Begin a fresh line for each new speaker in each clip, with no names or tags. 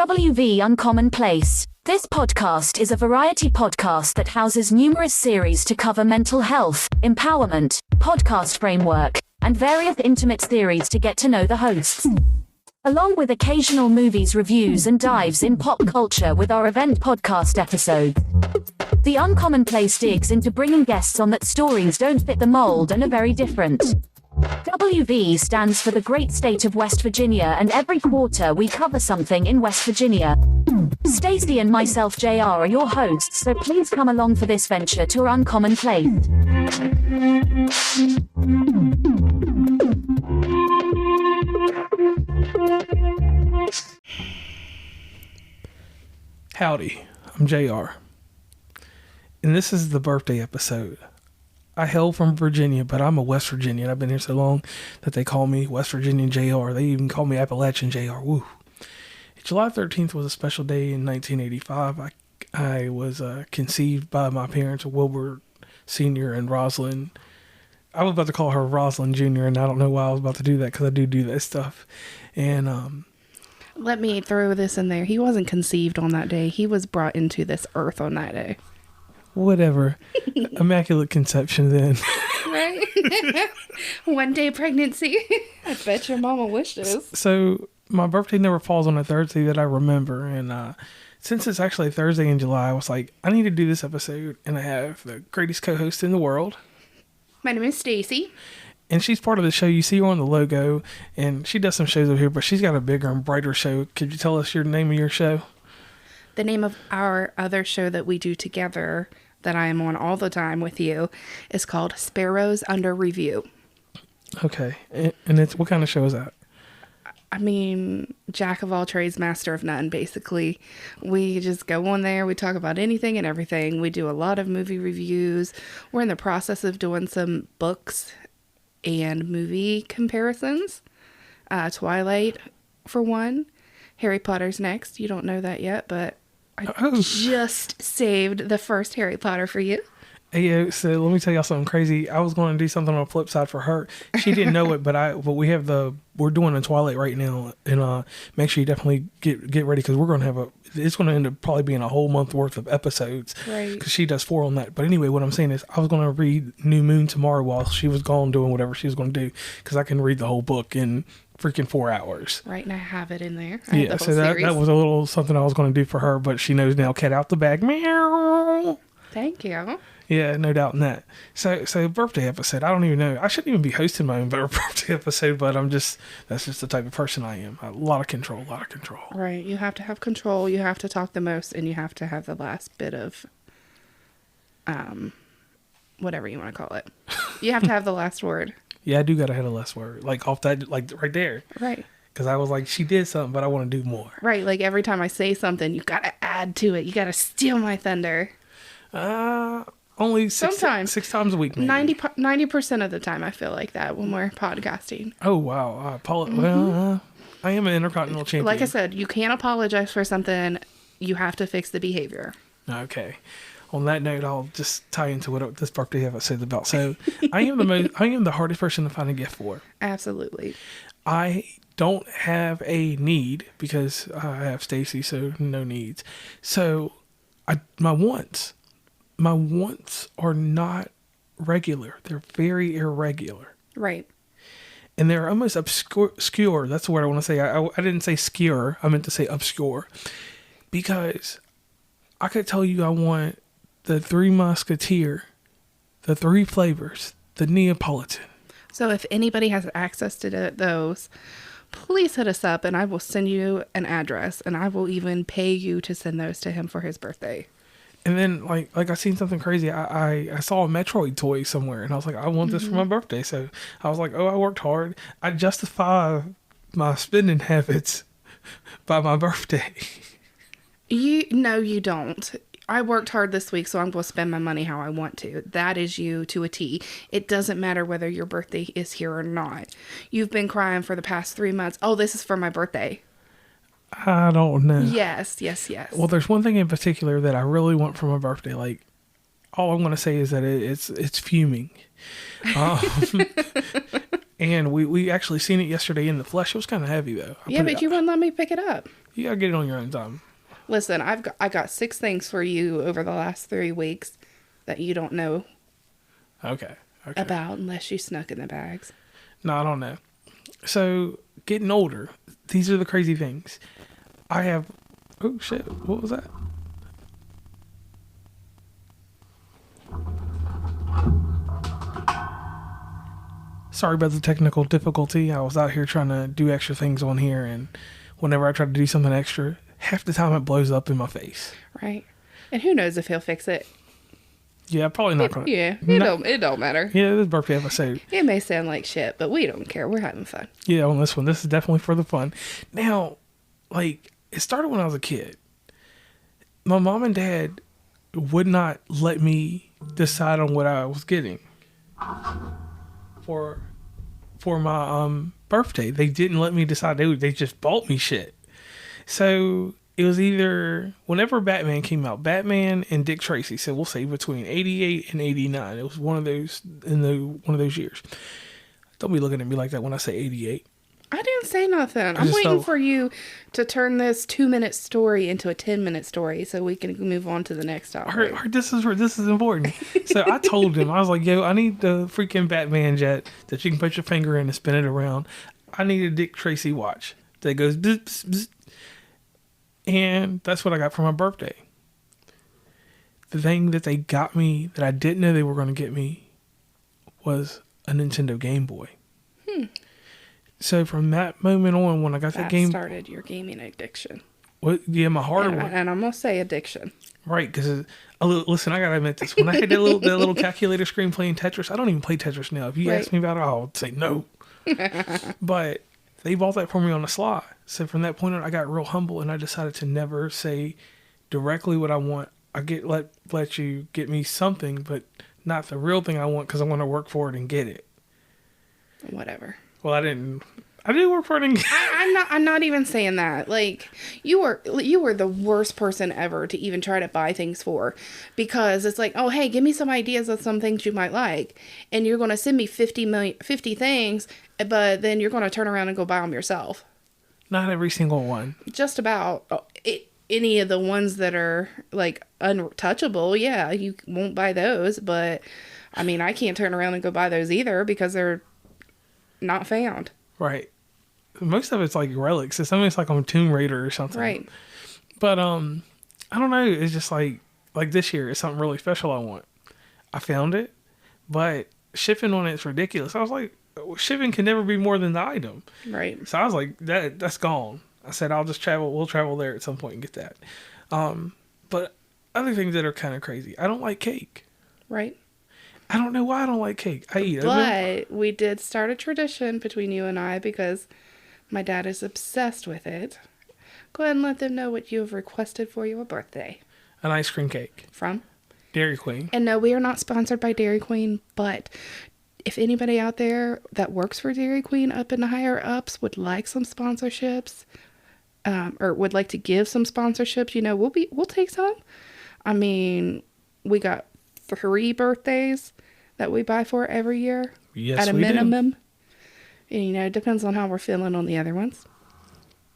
WV Uncommon Place. This podcast is a variety podcast that houses numerous series to cover mental health, empowerment, podcast framework, and various intimate theories to get to know the hosts. Along with occasional movies reviews and dives in pop culture with our event podcast episodes. The Uncommon Place digs into bringing guests on that stories don't fit the mold and are very different. WV stands for the great state of West Virginia, and every quarter we cover something in West Virginia. Stacey and myself, JR, are your hosts, so please come along for this venture to our Uncommon Place.
Howdy, I'm JR, and this is the birthday episode. I hail from Virginia, but I'm a West Virginian. I've been here so long that they call me West Virginian JR. They even call me Appalachian JR. Woo. July 13th was a special day in 1985. I was conceived by my parents, Wilbur Senior and Roslyn. I was about to call her Roslyn Jr., and I don't know why I was about to do that, because I do that stuff. And
let me throw this in there. He wasn't conceived on that day. He was brought into this earth on that day.
whatever. Immaculate conception then.
Right? 1 day pregnancy. I bet your mama wishes.
So my birthday never falls on a Thursday that I remember. And since it's actually a Thursday in July, I was like, I need to do this episode. And I have the greatest co-host in the world.
My name is Stacey.
And she's part of the show. You see her on the logo. And she does some shows over here, but she's got a bigger and brighter show. Could you tell us your name of your show?
The name of our other show that we do together, that I am on all the time with you, is called Sparrows Under Review.
Okay. And it's what kind of show is that?
I mean, jack of all trades, master of none, basically. We just go on there. We talk about anything and everything. We do a lot of movie reviews. We're in the process of doing some books and movie comparisons. Twilight, for one. Harry Potter's next. You don't know that yet, but I just saved the first Harry Potter for you.
Hey, so let me tell y'all something crazy. I was going to do something on the flip side for her. She didn't know it, but we're doing a Twilight right now, and make sure you definitely get ready, because we're going to it's going to end up probably being a whole month worth of episodes,
right?
Because she does 4 on that. But anyway, what I'm saying is, I was going to read New Moon tomorrow while she was gone doing whatever she was going to do, because I can read the whole book in freaking 4 hours.
Right, and I have it in there.
Yeah, so that was a little something I was going to do for her, but she knows now. Cat out the bag, meow.
Thank you.
Yeah, no doubt in that. So birthday episode, I don't even know. I shouldn't even be hosting my own birthday episode, but that's just the type of person I am. A lot of control.
Right, you have to have control, you have to talk the most, and you have to have the last bit of, whatever you want to call it. You have to have the last word.
Yeah, I do gotta have the last word. Like off that, like right there.
Right.
Because I was like, she did something, but I want to do more.
Right, like every time I say something, you gotta add to it. You gotta steal my thunder.
Only
sometimes
6 times a week, maybe.
90% of the time, I feel like that when we're podcasting.
Oh wow, Well, I am an intercontinental champion.
Like I said, you can't apologize for something. You have to fix the behavior.
Okay. On that note, I'll just tie into what this birthday episode is about. So, I am the hardest person to find a gift for.
Absolutely.
I don't have a need because I have Stacey, so no needs. So, my wants are not regular. They're very irregular.
Right.
And they're almost obscure. That's the word I want to say. I didn't say skewer. I meant to say obscure. Because I could tell you I want the three-musketeer, the 3 flavors, the Neapolitan.
So if anybody has access to those, please hit us up and I will send you an address, and I will even pay you to send those to him for his birthday.
And then, like I seen something crazy. I saw a Metroid toy somewhere, and I was like, I want this for my birthday. So I was like, oh, I worked hard. I justify my spending habits by my birthday.
No, you don't. I worked hard this week, so I'm going to spend my money how I want to. That is you to a T. It doesn't matter whether your birthday is here or not. You've been crying for the past 3 months. Oh, this is for my birthday.
I don't know.
Yes.
Well, there's one thing in particular that I really want for my birthday. Like, all I'm going to say is that it's fuming. And we actually seen it yesterday in the flesh. It was kind of heavy though.
Yeah, but you wouldn't let me pick it up.
You gotta get it on your own time.
Listen, I got 6 things for you over the last 3 weeks that you don't know about unless you snuck in the bags.
No, I don't know. So, getting older, these are the crazy things. I have... Oh, shit. What was that? Sorry about the technical difficulty. I was out here trying to do extra things on here, and whenever I try to do something extra, half the time it blows up in my face.
Right. And who knows if he'll fix it.
Yeah, probably not going to.
Yeah, it don't matter.
Yeah, this birthday episode.
It may sound like shit, but we don't care. We're having fun.
Yeah, on this one. This is definitely for the fun. Now, like, it started when I was a kid. My mom and dad would not let me decide on what I was getting for my birthday. They didn't let me decide. They just bought me shit. So it was either whenever Batman came out, Batman and Dick Tracy. So we'll say between 88 and 89. It was one of those one of those years. Don't be looking at me like that when I say 88.
I didn't say nothing. I'm waiting for you to turn this 2-minute story into a 10-minute story so we can move on to the next topic.
This is important. So I told him, I was like, yo, I need the freaking Batman jet that you can put your finger in and spin it around. I need a Dick Tracy watch that goes bzz, bzz, bzz. And that's what I got for my birthday. The thing that they got me that I didn't know they were going to get me was a Nintendo Game Boy. So from that moment on, when I got that game... That
started your gaming addiction.
What? Yeah, my hardware.
And I'm going to say addiction.
Right, because... Listen, I got to admit this. When I had that little calculator screen playing Tetris, I don't even play Tetris now. If you ask me about it, I'll say no. But they bought that for me on the sly. So from that point on, I got real humble, and I decided to never say directly what I want. I let you get me something, but not the real thing I want, because I want to work for it and get it.
Whatever.
Well, I didn't work for it and get it.
I'm not even saying that. Like, you were the worst person ever to even try to buy things for, because it's like, oh, hey, give me some ideas of some things you might like, and you're going to send me 50 things, but then you're going to turn around and go buy them yourself.
Not every single one.
Just about any of the ones that are like untouchable. Yeah, you won't buy those, but I mean, I can't turn around and go buy those either because they're not found.
Right. Most of it's like relics. Some of it's like on Tomb Raider or something.
Right.
But I don't know. It's just like this year it's something really special I want. I found it, but shipping on it's ridiculous. I was like, shipping can never be more than the item.
Right.
So I was like, that's gone. I said, we'll travel there at some point and get that. But other things that are kind of crazy. I don't like cake.
Right.
I don't know why I don't like cake. I eat it.
But we did start a tradition between you and I because my dad is obsessed with it. Go ahead and let them know what you have requested for your birthday.
An ice cream cake.
From?
Dairy Queen.
And no, we are not sponsored by Dairy Queen, but if anybody out there that works for Dairy Queen up in the higher ups would like some sponsorships, or would like to give some sponsorships, we'll take some. I mean, we got 3 birthdays that we buy for every year.
Yes,
at a minimum. Do. And it depends on how we're feeling on the other ones.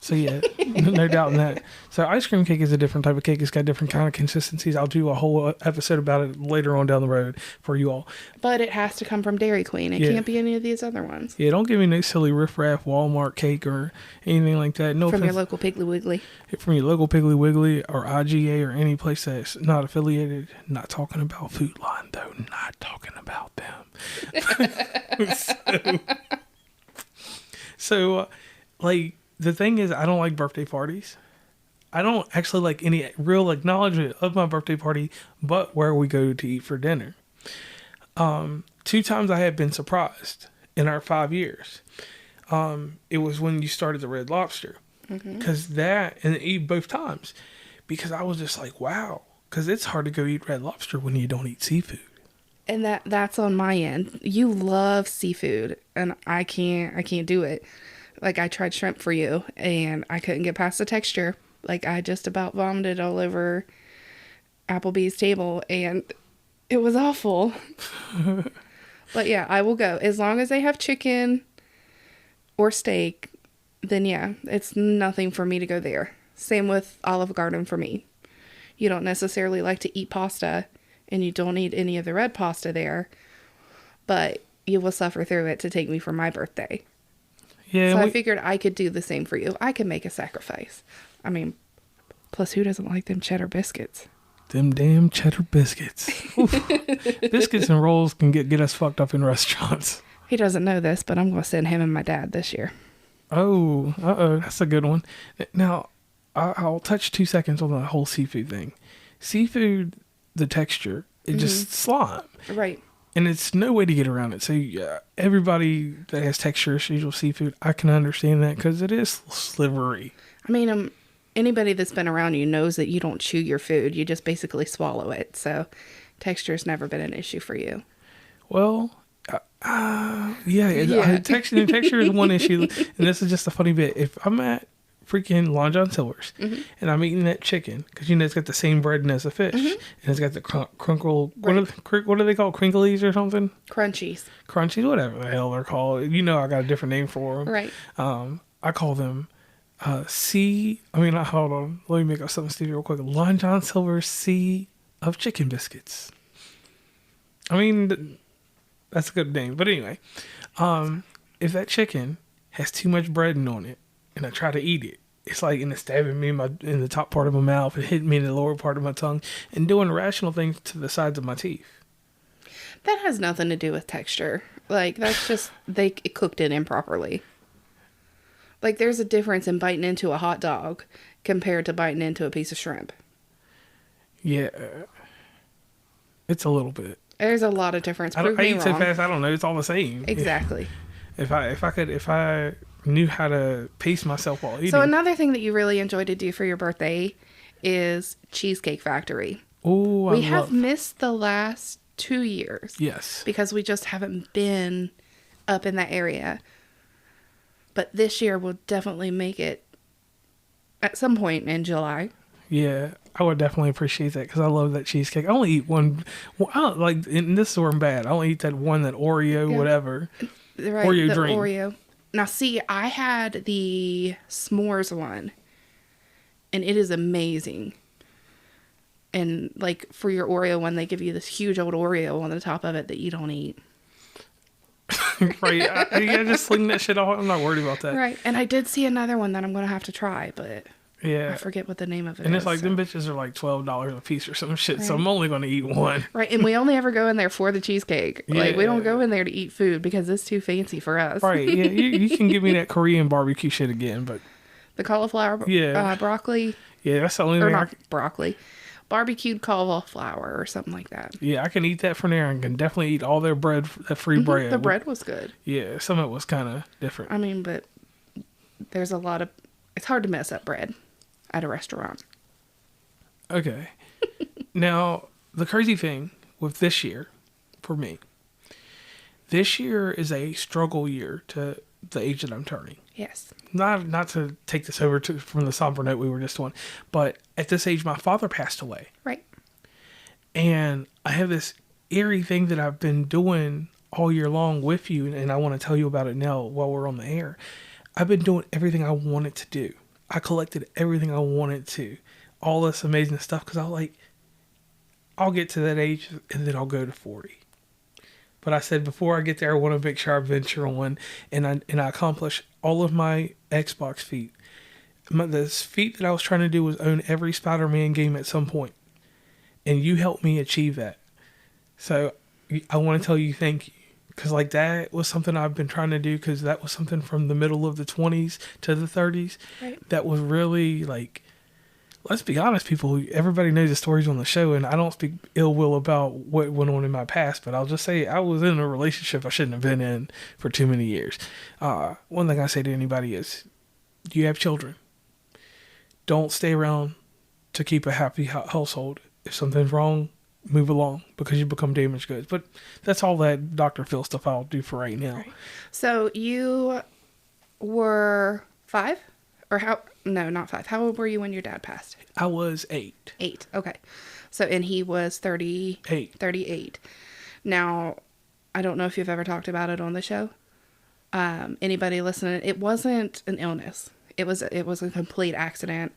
So yeah, no doubt in that. So ice cream cake is a different type of cake. It's got different kind of consistencies. I'll do a whole episode about it later on down the road for you all.
But it has to come from Dairy Queen. It can't be any of these other ones.
Yeah, don't give me no silly riffraff Walmart cake or anything like that. No
from
offense.
Your local Piggly Wiggly.
From your local Piggly Wiggly or IGA or any place that's not affiliated. Not talking about Food Line though. Not talking about them. So like. The thing is, I don't like birthday parties. I don't actually like any real acknowledgement of my birthday party, but where we go to eat for dinner. 2 times I have been surprised in our 5 years. It was when you started the Red Lobster. Because and eat both times. Because I was just like, wow. Because it's hard to go eat Red Lobster when you don't eat seafood.
And that's on my end. You love seafood, and I can't do it. Like, I tried shrimp for you, and I couldn't get past the texture. Like, I just about vomited all over Applebee's table, and it was awful. But, yeah, I will go. As long as they have chicken or steak, then yeah, it's nothing for me to go there. Same with Olive Garden for me. You don't necessarily like to eat pasta, and you don't eat any of the red pasta there, but you will suffer through it to take me for my birthday.
Yeah.
So I figured I could do the same for you. I could make a sacrifice. I mean, plus who doesn't like them cheddar biscuits?
Them damn cheddar biscuits. Biscuits and rolls can get us fucked up in restaurants.
He doesn't know this, but I'm going to send him and my dad this year.
Oh, that's a good one. Now, I'll touch 2 seconds on the whole seafood thing. Seafood, the texture, it just slime.
Right.
And it's no way to get around it. So everybody that has texture issues with seafood, I can understand that because it is slivery.
I mean, anybody that's been around you knows that you don't chew your food. You just basically swallow it. So texture's never been an issue for you.
Well, texture is one issue. And this is just a funny bit. If I'm at freaking Long John Silver's and I'm eating that chicken, because it's got the same breading as a fish, and it's got the crinkle,
Right.
what are they called, crinklies or something?
Crunchies,
Whatever the hell they're called. I got a different name for them.
right?
I call them hold on, let me make up something stupid real quick. Long John Silver's Sea of Chicken Biscuits. That's a good name. But anyway, if that chicken has too much breading on it and I try to eat it, it's like it's stabbing me in the top part of my mouth and hitting me in the lower part of my tongue and doing irrational things to the sides of my teeth.
That has nothing to do with texture. Like, that's just, they cooked it improperly. Like, there's a difference in biting into a hot dog compared to biting into a piece of shrimp.
Yeah. It's a little bit.
There's a lot of difference.
I eat so fast, I don't know. It's all the same.
Exactly.
If I knew how to pace myself while eating.
So another thing that you really enjoy to do for your birthday is Cheesecake Factory.
Oh,
we have missed the last 2 years.
Yes.
Because we just haven't been up in that area. But this year we'll definitely make it at some point in July.
Yeah, I would definitely appreciate that because I love that cheesecake. I only eat one. And this is where I'm bad. I only eat that one, that Oreo, whatever.
Right,
Oreo
the
dream.
Oreo. Now, see, I had the s'mores one, and it is amazing. And, like, for your Oreo one, they give you this huge old Oreo on the top of it that you don't eat.
Right. I just sling that shit off. I'm not worried about that.
Right. And I did see another one that I'm going to have to try, but
yeah,
I forget what the name of it is.
And it's like, them bitches are like $12 a piece or some shit, right. So I'm only going to eat one.
Right. And we only ever go in there for the cheesecake. Yeah. Like, we don't go in there to eat food because it's too fancy for us.
Right. Yeah. You can give me that Korean barbecue shit again, but
the cauliflower, broccoli.
Yeah, that's the only thing.
Not broccoli. Barbecued cauliflower or something like that.
Yeah, I can eat that from there and can definitely eat all their bread, that free bread.
The bread was good.
Yeah, some of it was kind of different.
I mean, but there's a lot of... It's hard to mess up bread at a restaurant.
Okay. Now, the crazy thing with this year, for me, this year is a struggle year to the age that I'm turning.
Yes.
Not to take this over from the somber note we were just on, but at this age, my father passed away.
Right.
And I have this eerie thing that I've been doing all year long with you, and I want to tell you about it now while we're on the air. I've been doing everything I wanted to do. I collected everything I wanted to. All this amazing stuff, because I was like, I'll get to that age, and then I'll go to 40. But I said, before I get there, I want to make sure I venture on, and I accomplish all of my Xbox feat. The feat that I was trying to do was own every Spider-Man game at some point. And you helped me achieve that. So I want to tell you thank you. Because like that was something I've been trying to do, because that was something from the middle of the 20s to the 30s. Right. That was really like, let's be honest, people, everybody knows the stories on the show, and I don't speak ill will about what went on in my past, but I'll just say I was in a relationship I shouldn't have been in for too many years. One thing I say to anybody is, you have children. Don't stay around to keep a happy household. If something's wrong, move along, because you become damaged goods. But that's all that Dr. Phil stuff I'll do for right now. Right.
So you were 5? Or how? No, not 5. How old were you when your dad passed?
I was 8.
8. Okay. So, and he was 38. 38. Now, I don't know if you've ever talked about it on the show. Anybody listening, it wasn't an illness. It was a complete accident.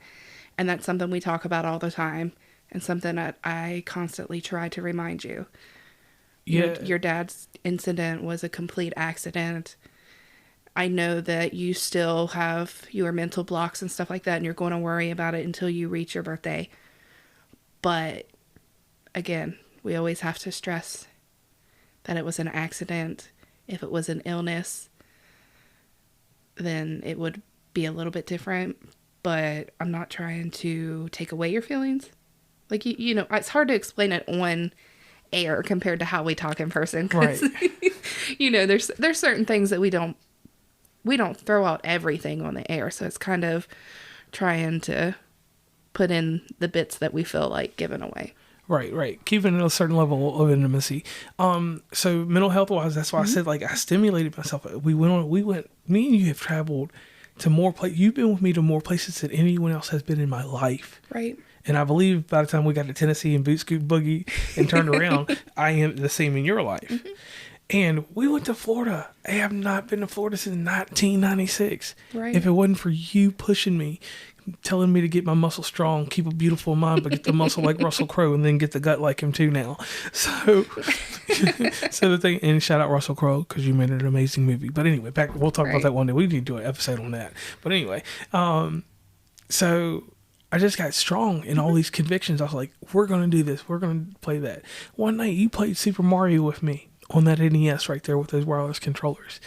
And that's something we talk about all the time, and something that I constantly try to remind you.
Yeah.
Your dad's incident was a complete accident. I know that you still have your mental blocks and stuff like that, and you're going to worry about it until you reach your birthday. But again, we always have to stress that it was an accident. If it was an illness, then it would be a little bit different. But I'm not trying to take away your feelings. Like, you know, it's hard to explain it on air compared to how we talk in person.
Right.
You know, there's certain things that we don't throw out everything on the air. So it's kind of trying to put in the bits that we feel like giving away.
Right. Keeping a certain level of intimacy. So mental health wise, that's why I said, like, I stimulated myself. Me and you have traveled to more places. You've been with me to more places than anyone else has been in my life.
Right.
And I believe by the time we got to Tennessee and boot scoot boogie and turned around, I am the same in your life. Mm-hmm. And we went to Florida. I have not been to Florida since 1996.
Right.
If it wasn't for you pushing me, telling me to get my muscle strong, keep a beautiful mind, but get the muscle like Russell Crowe, and then get the gut like him too now. So, so the thing, and shout out Russell Crowe, because you made an amazing movie. But anyway, we'll talk about that one day. We need to do an episode on that. But anyway, so I just got strong in all these convictions. I was like, we're going to do this. We're going to play that. One night you played Super Mario with me on that NES right there with those wireless controllers.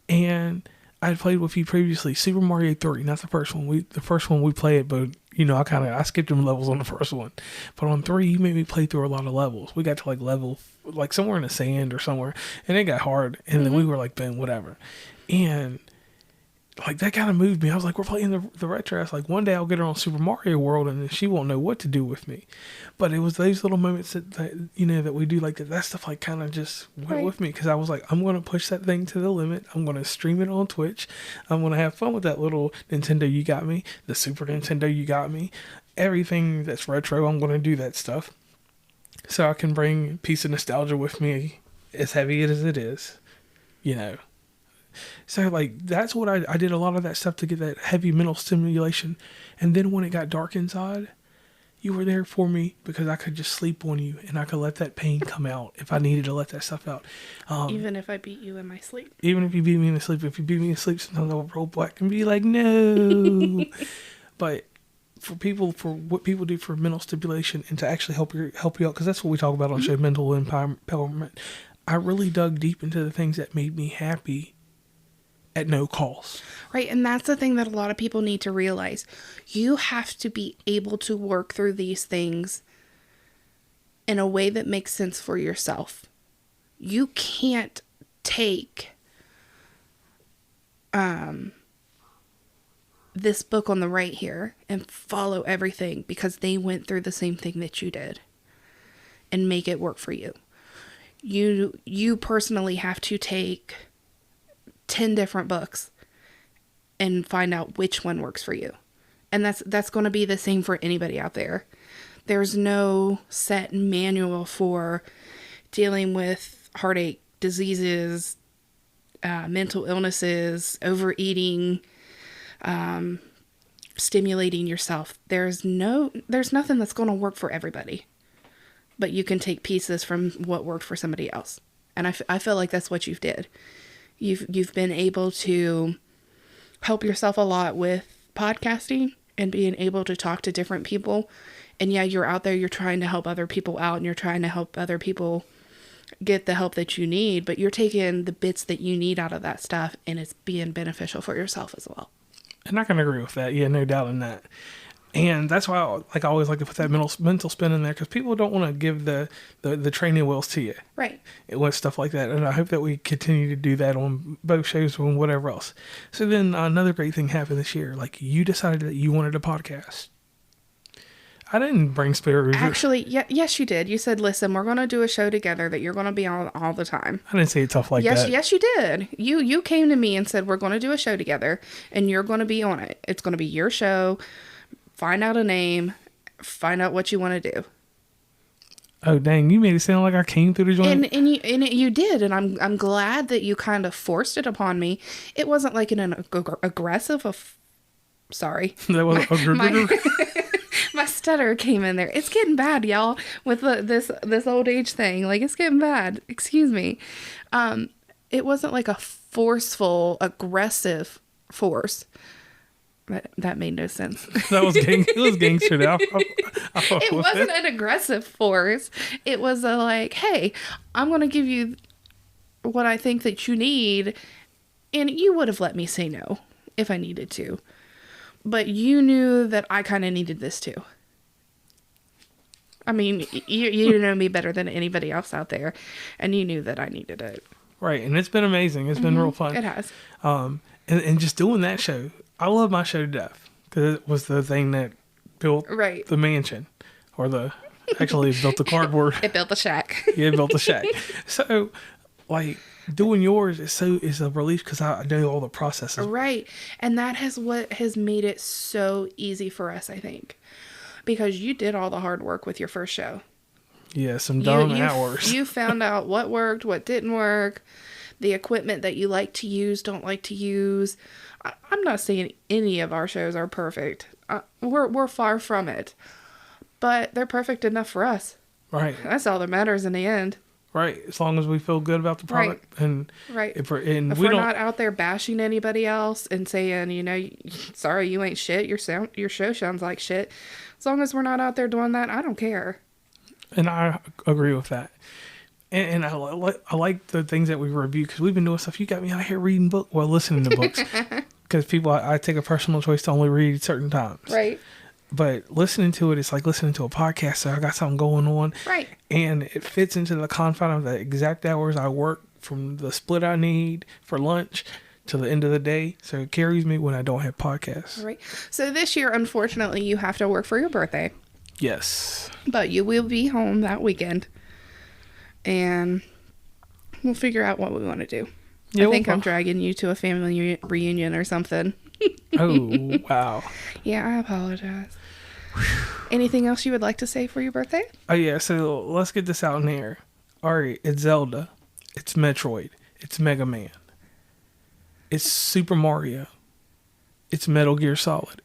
And I had played with you previously, Super Mario 3, not the first one. The first one we played, but you know, I skipped them levels on the first one. But on 3, you made me play through a lot of levels. We got to like level, like somewhere in the sand or somewhere, and it got hard. And then we were like, Ben, whatever. And like that kind of moved me. I was like, we're playing the retro. I was like, one day I'll get her on Super Mario World, and then she won't know what to do with me. But it was those little moments that you know that we do like that. That stuff like kind of just went with me, because I was like, I'm going to push that thing to the limit. I'm going to stream it on Twitch. I'm going to have fun with that little Nintendo you got me, the Super Nintendo you got me, everything that's retro. I'm going to do that stuff so I can bring a piece of nostalgia with me, as heavy as it is, you know. So, like, that's what I did, a lot of that stuff to get that heavy mental stimulation. And then when it got dark inside, you were there for me, because I could just sleep on you and I could let that pain come out if I needed to let that stuff out.
Even if I beat you in my sleep.
Even if you beat me in sleep. If you beat me in sleep, sometimes I'll roll back and be like, no. But for what people do for mental stimulation and to actually help you out, because that's what we talk about on the show, mental empowerment. I really dug deep into the things that made me happy at no cost.
Right, and that's the thing that a lot of people need to realize. You have to be able to work through these things in a way that makes sense for yourself. You can't take this book on the right here and follow everything because they went through the same thing that you did and make it work for you. You personally have to take 10 different books and find out which one works for you. And that's going to be the same for anybody out there. There's no set manual for dealing with heartache, diseases, mental illnesses, overeating, stimulating yourself. There's nothing that's going to work for everybody, but you can take pieces from what worked for somebody else. And I feel like that's what you did. You've been able to help yourself a lot with podcasting and being able to talk to different people. And yeah, you're out there, you're trying to help other people out and you're trying to help other people get the help that you need, but you're taking the bits that you need out of that stuff and it's being beneficial for yourself as well.
And I can agree with that. Yeah, no doubt in that. And that's why I always like to put that mental spin in there, because people don't want to give the training wheels to you.
Right.
With stuff like that. And I hope that we continue to do that on both shows and whatever else. So then another great thing happened this year. Like, you decided that you wanted a podcast. I didn't bring Sparrows.
Actually, yes, you did. You said, listen, we're going to do a show together that you're going to be on all the time.
I didn't say it tough like that.
Yes, you did. You came to me and said, we're going to do a show together and you're going to be on it. It's going to be your show. Find out a name. Find out what you want to do.
Oh dang! You made it sound like I came through the joint.
And you did, and I'm glad that you kind of forced it upon me. It wasn't like an aggressive. Sorry,
That was
my stutter came in there. It's getting bad, y'all. With this old age thing, like it's getting bad. Excuse me. It wasn't like a forceful, aggressive force. That made no sense.
It was gangster.
It wasn't an aggressive force. It was a like, hey, I'm going to give you what I think that you need. And you would have let me say no if I needed to. But you knew that I kind of needed this too. I mean, you know me better than anybody else out there. And you knew that I needed it.
Right. And it's been amazing. It's been real fun.
It has.
And just doing that show. I love my show to death because it was the thing that built the mansion, actually it built the cardboard.
It built the shack.
Yeah, it built the shack. So, like doing yours is a relief because I know all the processes.
Right, and that has what has made it so easy for us, I think, because you did all the hard work with your first show.
Yeah, some dumb hours.
You found out what worked, what didn't work, the equipment that you like to use, don't like to use. I'm not saying any of our shows are perfect. We're far from it. But they're perfect enough for us.
Right.
That's all that matters in the end.
Right. As long as we feel good about the product.
Right.
And
if
we're
not out there bashing anybody else and saying, sorry, you ain't shit. Your show sounds like shit. As long as we're not out there doing that, I don't care.
And I agree with that. And I like the things that we review because we've been doing stuff. You got me out here reading books, listening to books. Because I take a personal choice to only read certain times.
Right.
But listening to it, it's like listening to a podcast. So I got something going on.
Right.
And it fits into the confine of the exact hours I work from the split I need for lunch to the end of the day. So it carries me when I don't have podcasts.
Right. So this year, unfortunately, you have to work for your birthday.
Yes.
But you will be home that weekend. And we'll figure out what we want to do. Yeah, I think I'm dragging you to a family reunion or something.
Oh, wow.
Yeah, I apologize. Anything else you would like to say for your birthday?
Oh, yeah. So let's get this out in the air. All right. It's Zelda. It's Metroid. It's Mega Man. It's Super Mario. It's Metal Gear Solid.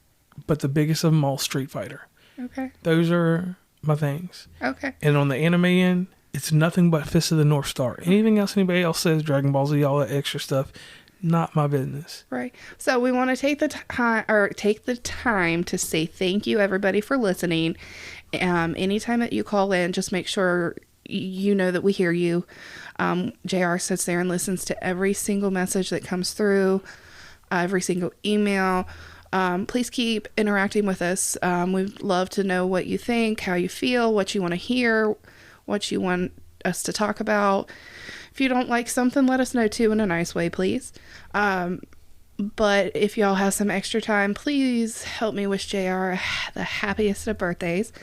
But the biggest of them all, Street Fighter.
Okay.
Those are my things.
Okay.
And on the anime end, it's nothing but Fist of the North Star. Anything else anybody else says, Dragon Ball Z, all that extra stuff, not my business.
Right. So we want to take the time to say thank you, everybody, for listening. Anytime that you call in, just make sure you know that we hear you. JR sits there and listens to every single message that comes through, every single email. Please keep interacting with us. We'd love to know what you think, how you feel, what you want to hear, what you want us to talk about. If you don't like something, let us know too in a nice way, please. But if y'all have some extra time, please help me wish JR the happiest of birthdays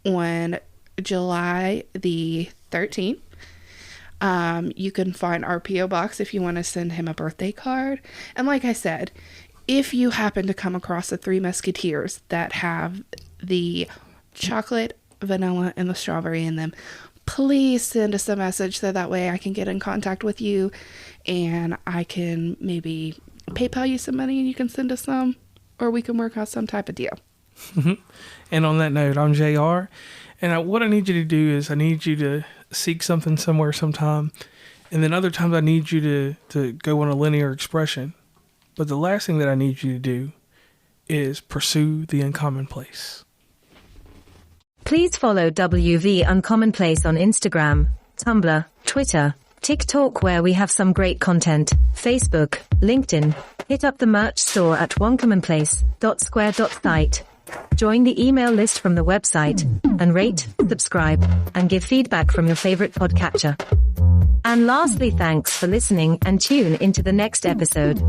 on July the 13th. You can find our P.O. Box if you want to send him a birthday card. And like I said, if you happen to come across the Three Musketeers that have the chocolate, vanilla, and the strawberry in them, please send us a message so that way I can get in contact with you and I can maybe PayPal you some money and you can send us some, or we can work out some type of deal.
And on that note, I'm JR, and what I need you to do is I need you to seek something somewhere sometime, and then other times I need you to go on a linear expression. But the last thing that I need you to do is pursue the uncommonplace.
Please follow WV Uncommonplace on Instagram, Tumblr, Twitter, TikTok, where we have some great content, Facebook, LinkedIn. Hit up the merch store at oncommonplace.square.site. Join the email list from the website, and rate, subscribe, and give feedback from your favorite podcatcher. And lastly, thanks for listening, and tune into the next episode.